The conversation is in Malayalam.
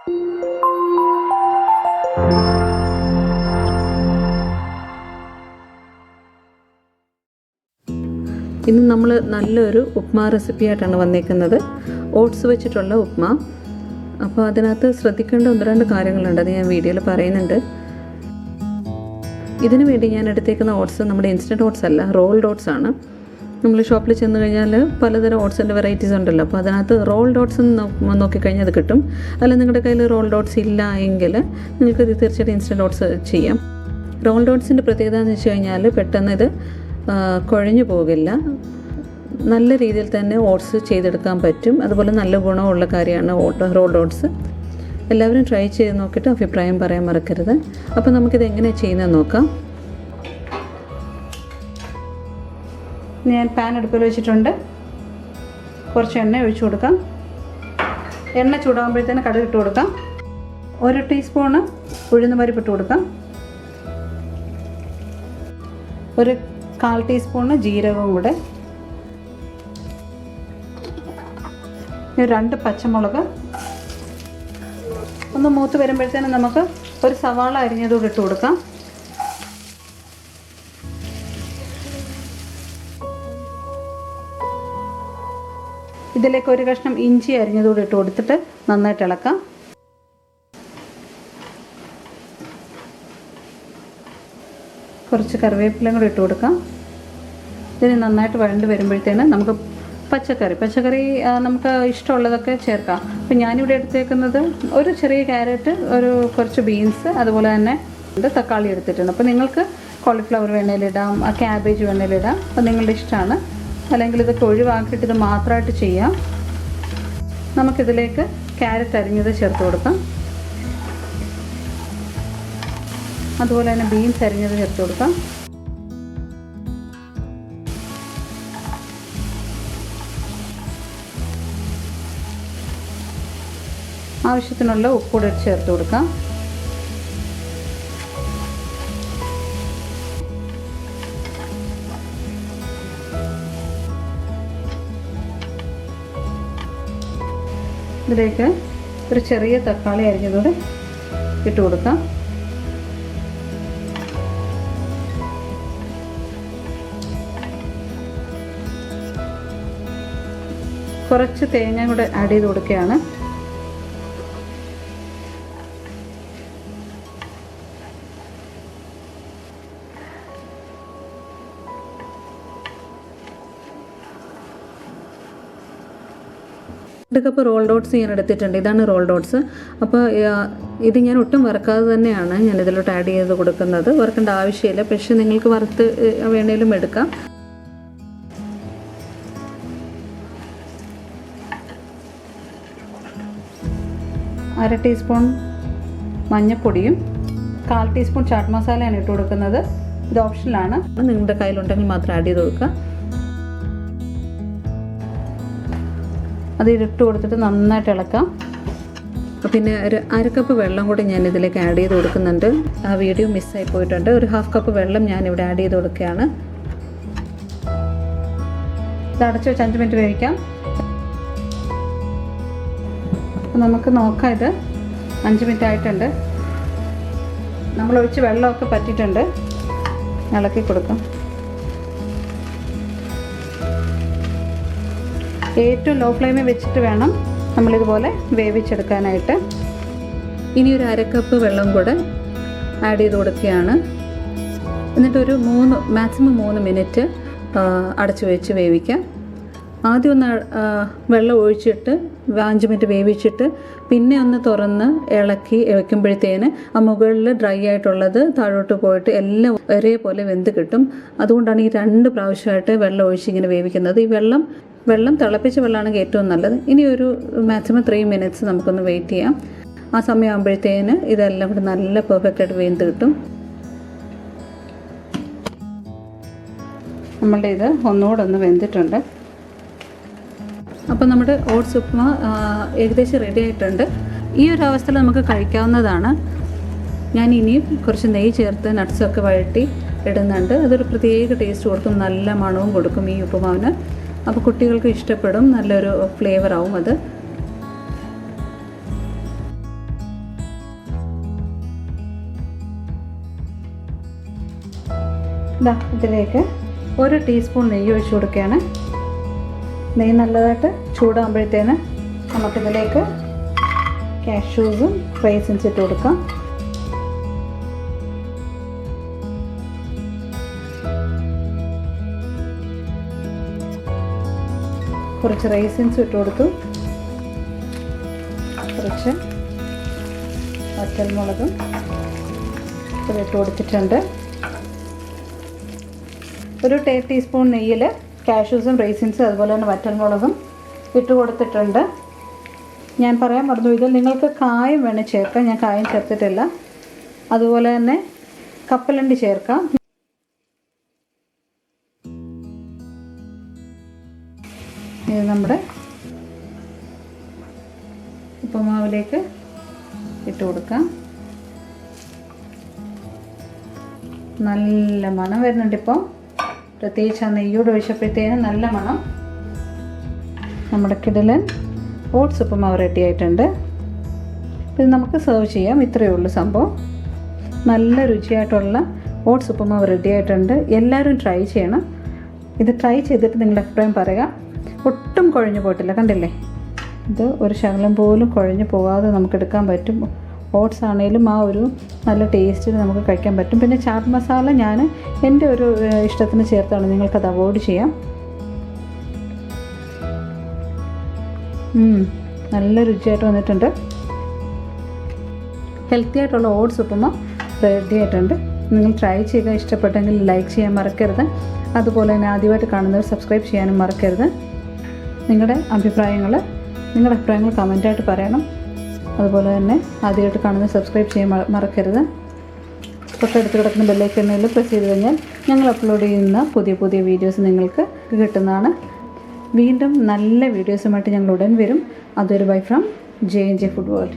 ഇന്ന് നമ്മൾ നല്ലൊരു ഉപ്മാ റെസിപ്പി ആയിട്ടാണ് വന്നേക്കുന്നത്. ഓട്സ് വെച്ചിട്ടുള്ള ഉപ്മാ. അപ്പോൾ അതിനകത്ത് ശ്രദ്ധിക്കേണ്ട 1-2 കാര്യങ്ങളുണ്ട്, അത് ഞാൻ വീഡിയോയിൽ പറയുന്നുണ്ട്. ഇതിനു വേണ്ടി ഞാൻ എടുത്തേക്കുന്ന ഓട്സ് നമ്മുടെ ഇൻസ്റ്റൻറ്റ് ഓട്സ് അല്ല, റോൾഡ് ഓട്സ് ആണ്. നമ്മൾ ഷോപ്പിൽ ചെന്ന് കഴിഞ്ഞാൽ പലതരം ഓട്സിൻ്റെ വെറൈറ്റീസ് ഉണ്ടല്ലോ, അപ്പോൾ അതിനകത്ത് റോൾഡ് ഓട്സ് നോക്കിക്കഴിഞ്ഞാൽ അത് കിട്ടും. അല്ല നിങ്ങളുടെ കയ്യിൽ റോൾഡ് ഓട്സ് ഇല്ല എങ്കിൽ നിങ്ങൾക്ക് ഇത് തീർച്ചയായിട്ടും ഇൻസ്റ്റൻറ്റ് ഓട്സ് ചെയ്യാം. റോൾഡ് ഓട്സിൻ്റെ പ്രത്യേകത എന്ന് വെച്ച് കഴിഞ്ഞാൽ പെട്ടെന്ന് ഇത് കുഴഞ്ഞു പോകില്ല. നല്ല രീതിയിൽ തന്നെ ഓട്സ് ചെയ്തെടുക്കാൻ പറ്റും. അതുപോലെ നല്ല ഗുണമുള്ള കാര്യമാണ് റോൾഡ് ഓട്സ്. എല്ലാവരും ട്രൈ ചെയ്ത് നോക്കിയിട്ട് അഭിപ്രായം പറയാൻ മറക്കരുത്. അപ്പോൾ നമുക്കിത് എങ്ങനെയാണ് ചെയ്യുന്നത് നോക്കാം. ഞാൻ പാൻ അടുപ്പിൽ വെച്ചിട്ടുണ്ട്. കുറച്ച് എണ്ണ ഒഴിച്ചു കൊടുക്കാം. എണ്ണ ചൂടാകുമ്പോഴത്തേന് കടുക് ഇട്ട് കൊടുക്കാം. 1 ടീസ്പൂണ് ഉഴുന്ന് പരിപ്പ് ഇട്ട് കൊടുക്കാം. 1/4 ടീസ്പൂണ് ജീരകവും കൂടെ. 2 പച്ചമുളക്. ഒന്ന് മൂത്ത് വരുമ്പോഴത്തേനും നമുക്ക് ഒരു സവാള അരിഞ്ഞതുകൂടെ ഇട്ട് കൊടുക്കാം. ഇതിലേക്ക് 1 കഷ്ണം ഇഞ്ചി അരിഞ്ഞതുകൂടെ ഇട്ട് കൊടുത്തിട്ട് നന്നായിട്ട് ഇളക്കാം. കുറച്ച് കറിവേപ്പിലയും കൂടെ ഇട്ട് കൊടുക്കാം. ഇതിന് നന്നായിട്ട് വഴണ്ട് വരുമ്പോഴത്തേന് നമുക്ക് പച്ചക്കറി നമുക്ക് ഇഷ്ടമുള്ളതൊക്കെ ചേർക്കാം. അപ്പം ഞാനിവിടെ എടുത്തേക്കുന്നത് ഒരു ചെറിയ ക്യാരറ്റ്, കുറച്ച് ബീൻസ്, അതുപോലെ തന്നെ തക്കാളി എടുത്തിട്ടുണ്ട്. അപ്പോൾ നിങ്ങൾക്ക് കോളിഫ്ലവർ വേണേലിടാം, ക്യാബേജ് വേണേലിടാം. അപ്പോൾ നിങ്ങളുടെ ഇഷ്ടമാണ്. അല്ലെങ്കിൽ ഇതൊക്കെ ഒഴിവാക്കിയിട്ട് ഇത് മാത്രമായിട്ട് ചെയ്യാം. നമുക്കിതിലേക്ക് ക്യാരറ്റ് അരിഞ്ഞത് ചേർത്ത് കൊടുക്കാം. അതുപോലെ തന്നെ ബീൻസ് അരിഞ്ഞത് ചേർത്ത് കൊടുക്കാം. ആവശ്യത്തിനുള്ള ഉപ്പ് കൂടെ ചേർത്ത് കൊടുക്കാം. ഇതിലേക്ക് ഒരു ചെറിയ തക്കാളി അരിഞ്ഞതോടെ ഇട്ട് കൊടുക്കാം. കുറച്ച് തേങ്ങ കൂടെ ആഡ് ചെയ്ത് കൊടുക്കുകയാണ്. കപ്പ് റോൾഡ് ഓട്സ് ഞാൻ എടുത്തിട്ടുണ്ട്. ഇതാണ് റോൾഡ് ഓട്സ്. അപ്പോൾ ഇത് ഞാൻ ഒട്ടും വറക്കാതെ തന്നെയാണ് ഞാൻ ഇതിലോട്ട് ആഡ് ചെയ്ത് കൊടുക്കുന്നത്. വറക്കേണ്ട ആവശ്യമില്ല, പക്ഷേ നിങ്ങൾക്ക് വറുത്ത് വേണേലും എടുക്കാം. അര ടീസ്പൂൺ മഞ്ഞൾപ്പൊടിയും 1/4 ടീസ്പൂൺ ചാട്ട് മസാലയാണ് ഇട്ട് കൊടുക്കുന്നത്. ഇത് ഓപ്ഷനിലാണ്, നിങ്ങളുടെ കയ്യിലുണ്ടെങ്കിൽ മാത്രം ആഡ് ചെയ്ത് കൊടുക്കുക. അത് ഇട്ട് കൊടുത്തിട്ട് നന്നായിട്ട് ഇളക്കാം. പിന്നെ ഒരു 1/2 കപ്പ് വെള്ളം കൂടി ഞാൻ ഇതിലേക്ക് ആഡ് ചെയ്ത് കൊടുക്കുന്നുണ്ട്. ആ വീഡിയോ മിസ്സായി പോയിട്ടുണ്ട്. ഒരു 1/2 കപ്പ് വെള്ളം ഞാനിവിടെ ആഡ് ചെയ്ത് കൊടുക്കുകയാണ്. ഇത് അടച്ച് വെച്ച് 5 മിനിറ്റ് വേവിക്കാം. നമുക്ക് നോക്കാം. ഇത് 5 മിനിറ്റ് ആയിട്ടുണ്ട്. നമ്മളൊഴിച്ച് വെള്ളമൊക്കെ പറ്റിയിട്ടുണ്ട്. ഇളക്കി കൊടുക്കാം. ഏറ്റവും ലോ ഫ്ലെയിമിൽ വെച്ചിട്ട് വേണം നമ്മളിതുപോലെ വേവിച്ചെടുക്കാനായിട്ട്. ഇനി ഒരു 1/2 കപ്പ് വെള്ളം കൂടെ ആഡ് ചെയ്ത് കൊടുക്കുകയാണ്. എന്നിട്ടൊരു മാക്സിമം 3 മിനിറ്റ് അടച്ചു വെച്ച് വേവിക്കാം. ആദ്യം ഒന്ന് വെള്ളം ഒഴിച്ചിട്ട് 5 മിനിറ്റ് വേവിച്ചിട്ട് പിന്നെ ഒന്ന് തുറന്ന് ഇളക്കി വയ്ക്കുമ്പോഴത്തേന് ആ മുകളിൽ ഡ്രൈ ആയിട്ടുള്ളത് താഴോട്ട് പോയിട്ട് എല്ലാം ഒരേപോലെ വെന്ത് കിട്ടും. അതുകൊണ്ടാണ് ഈ 2 പ്രാവശ്യമായിട്ട് വെള്ളം ഒഴിച്ച് ഇങ്ങനെ വേവിക്കുന്നത്. ഈ വെള്ളം തിളപ്പിച്ച വെള്ളമാണെങ്കിൽ ഏറ്റവും നല്ലത്. ഇനി ഒരു മാക്സിമം 3 മിനിറ്റ്സ് നമുക്കൊന്ന് വെയിറ്റ് ചെയ്യാം. ആ സമയമാകുമ്പോഴത്തേന് ഇതെല്ലാം കൂടി നല്ല പെർഫെക്റ്റായിട്ട് വെന്ത് കിട്ടും. നമ്മളുടെ ഇത് ഒന്നുകൂടെ ഒന്ന് വെന്തിട്ടുണ്ട്. അപ്പോൾ നമ്മുടെ ഓട്സ് ഉപ്മ ഏകദേശം റെഡി ആയിട്ടുണ്ട്. ഈ ഒരു അവസ്ഥയിൽ നമുക്ക് കഴിക്കാവുന്നതാണ്. ഞാൻ ഇനിയും കുറച്ച് നെയ്യ് ചേർത്ത് നട്ട്സൊക്കെ വഴറ്റി ഇടുന്നുണ്ട്. അതൊരു പ്രത്യേക ടേസ്റ്റ് കൊടുക്കും, നല്ല മണവും കൊടുക്കും ഈ ഉപ്പുമാവിന്. അപ്പോൾ കുട്ടികൾക്ക് ഇഷ്ടപ്പെടും, നല്ലൊരു ഫ്ലേവർ ആവും അത്. ഇതാ ഇതിലേക്ക് 1 ടീസ്പൂൺ നെയ്യ് ഒഴിച്ച് കൊടുക്കുകയാണ്. നെയ്യ് നല്ലതായിട്ട് ചൂടാകുമ്പോഴത്തേന് നമുക്കിതിലേക്ക് കാഷ്യൂസും റൈസിൻസും ഇട്ട് കൊടുക്കാം. കുറച്ച് റൈസിൻസും ഇട്ട് കൊടുത്തു. കുറച്ച് വറ്റൽമുളകും ഇട്ട് കൊടുത്തിട്ടുണ്ട്. ഒരു ടീസ്പൂൺ നെയ്യിൽ കാഷ്യൂസും റൈസിൻസും അതുപോലെ തന്നെ വറ്റൽമുളകും ഇട്ട് കൊടുത്തിട്ടുണ്ട്. ഞാൻ പറയാൻ മറന്നു, ഇതിൽ നിങ്ങൾക്ക് കായം വേണേൽ ചേർക്കാം. ഞാൻ കായം ചേർത്തിട്ടില്ല. അതുപോലെ തന്നെ കപ്പലണ്ടി ചേർക്കാം. ഇത് നമ്മുടെ ഉപ്പുമാവിലേക്ക് ഇട്ട് കൊടുക്കാം. നല്ല മണം വരുന്നുണ്ട് ഇപ്പോൾ. പ്രത്യേകിച്ച് ആ നെയ്യോട് ഒഴിച്ചപ്പോഴത്തേനും നല്ല മണം. നമ്മുടെ കിടിലൻ ഓട്സ് ഉപ്പുമാവ് റെഡി ആയിട്ടുണ്ട്. ഇത് നമുക്ക് സെർവ് ചെയ്യാം. ഇത്രയേ ഉള്ളൂ സംഭവം. നല്ല രുചിയായിട്ടുള്ള ഓട്സ് ഉപ്പുമാവ് റെഡി ആയിട്ടുണ്ട്. എല്ലാവരും ട്രൈ ചെയ്യണം. ഇത് ട്രൈ ചെയ്തിട്ട് നിങ്ങളുടെ അഭിപ്രായം പറയുക. ഒട്ടും കുഴഞ്ഞു പോയിട്ടില്ല, കണ്ടില്ലേ? ഇത് ഒരു ശകലം പോലും കുഴഞ്ഞു പോകാതെ നമുക്ക് എടുക്കാൻ പറ്റും. ഓട്സ് ആണെങ്കിലും ആ ഒരു നല്ല ടേസ്റ്റിൽ നമുക്ക് കഴിക്കാൻ പറ്റും. പിന്നെ ചാറ്റ് മസാല ഞാൻ എൻ്റെ ഒരു ഇഷ്ടത്തിന് ചേർത്താണ്. നിങ്ങൾക്കത് അവോയ്ഡ് ചെയ്യാം. നല്ല രുചിയായിട്ട് വന്നിട്ടുണ്ട്. ഹെൽത്തി ആയിട്ടുള്ള ഓട്സ് ഉപ്പുമാവ് റെഡി ആയിട്ടുണ്ട്. നിങ്ങൾ ട്രൈ ചെയ്യുക. ഇഷ്ടപ്പെട്ടെങ്കിൽ ലൈക്ക് ചെയ്യാൻ മറക്കരുത്. അതുപോലെ തന്നെ ആദ്യമായിട്ട് കാണുന്നവർ സബ്സ്ക്രൈബ് ചെയ്യാനും മറക്കരുത്. നിങ്ങളുടെ അഭിപ്രായങ്ങൾ കമൻറ്റായിട്ട് പറയണം. അതുപോലെ തന്നെ ആദ്യമായിട്ട് കാണുന്നത് സബ്സ്ക്രൈബ് ചെയ്യാൻ മറക്കരുത്. തൊട്ടടുത്ത് കിടക്കുന്ന ബെല്ലൈക്കണിൽ പ്രസ് ചെയ്ത് കഴിഞ്ഞാൽ ഞങ്ങൾ അപ്ലോഡ് ചെയ്യുന്ന പുതിയ വീഡിയോസ് നിങ്ങൾക്ക് കിട്ടുന്നതാണ്. വീണ്ടും നല്ല വീഡിയോസുമായിട്ട് ഞങ്ങൾ ഉടൻ വരും. അതൊരു bye from JNJ Food World.